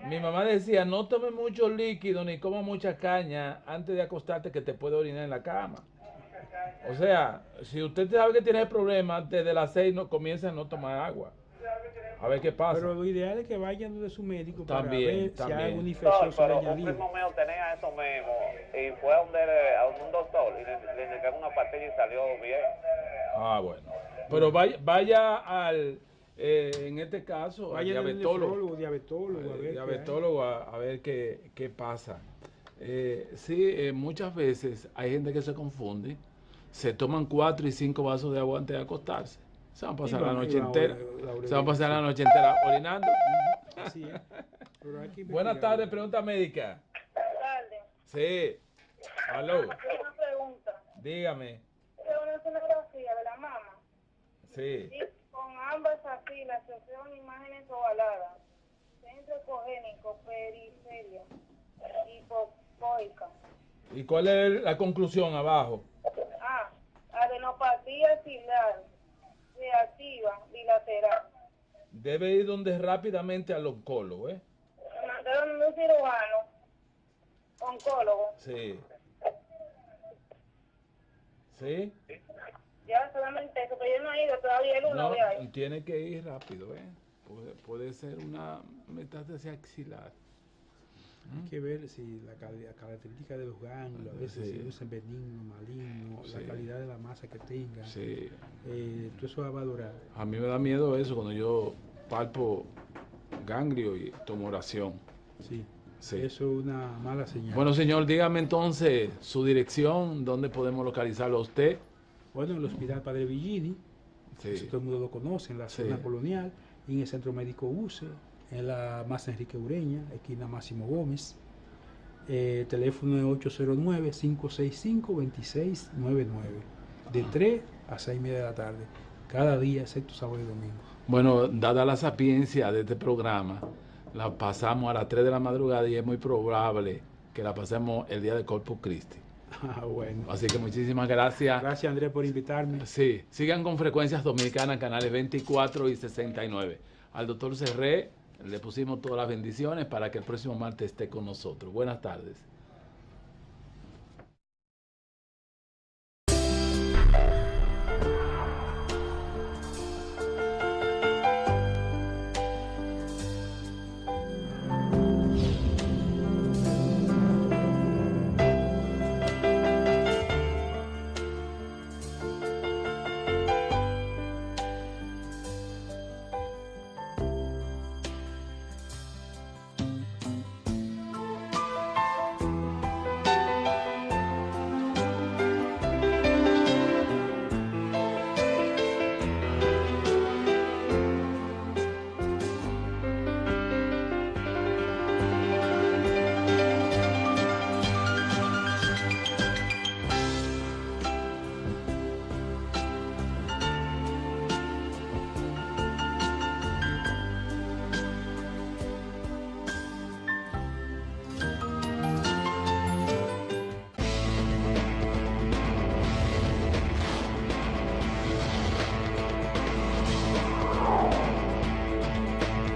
mi mamá decía, no tome mucho líquido ni coma mucha caña antes de acostarte que te puede orinar en la cama. O sea, si usted sabe que tiene problemas, desde las 6 no comienza a no tomar agua. A ver qué pasa. Pero lo ideal es que vayan donde su médico También, para ver si hay alguna No, infección pero un añadida. primo mío tenía eso mismo y fue a un doctor y le indicaron una pastilla y salió bien. Ah, bueno. Pero vaya al En este caso, Vaya al diabetólogo. Diabetólogo, A ver qué pasa. Sí, muchas veces hay gente que se confunde, se toman 4 y 5 vasos de agua antes de acostarse. Se van a pasar la noche entera. Se van a pasar la noche entera orinando. Así es. Pero hay que Buenas tardes, pregunta médica. Buenas tardes. Sí. Aló. Una pregunta. Dígame. Es una sonografía de la mama. Sí. Y con ambas axilas se observan imágenes ovaladas. Centro ecogénico, periferia, hipocoica. ¿Y cuál es la conclusión abajo? Adenopatía axilar, reactiva, bilateral. Debe ir donde rápidamente al oncólogo, ¿eh? Me mandaron un cirujano, oncólogo. Sí. ¿Sí? Ya solamente eso, pero yo no he ido todavía, el uno de ahí. No, tiene que ir rápido, ¿eh? Puede ser una metástasis axilar. Hay que ver si la característica de los ganglios, a veces si lucen benigno, maligno, la calidad de la masa que tenga. Sí. Todo eso va a valorar. A mí me da miedo eso cuando yo palpo ganglio y tumoración. Sí. Eso es una mala señal. Bueno, señor, dígame entonces su dirección, dónde podemos localizarlo a usted. Bueno, en el Hospital Padre Villini, todo el mundo lo conoce, en la zona colonial, y en el Centro Médico UCE, en la Más Enrique Ureña, esquina Máximo Gómez. Teléfono es 809-565-2699, de 3 a 6:30 de la tarde, cada día, excepto sábado y domingo. Bueno, dada la sapiencia de este programa, la pasamos a las 3 de la madrugada y es muy probable que la pasemos el día de Corpus Christi. Bueno. Así que muchísimas gracias. Gracias, Andrés, por invitarme. Sí, sigan con Frecuencias Dominicanas, canales 24 y 69. Al doctor Serré le pusimos todas las bendiciones para que el próximo martes esté con nosotros. Buenas tardes.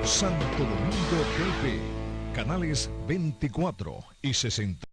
Santo Domingo TV, canales 24 y 60.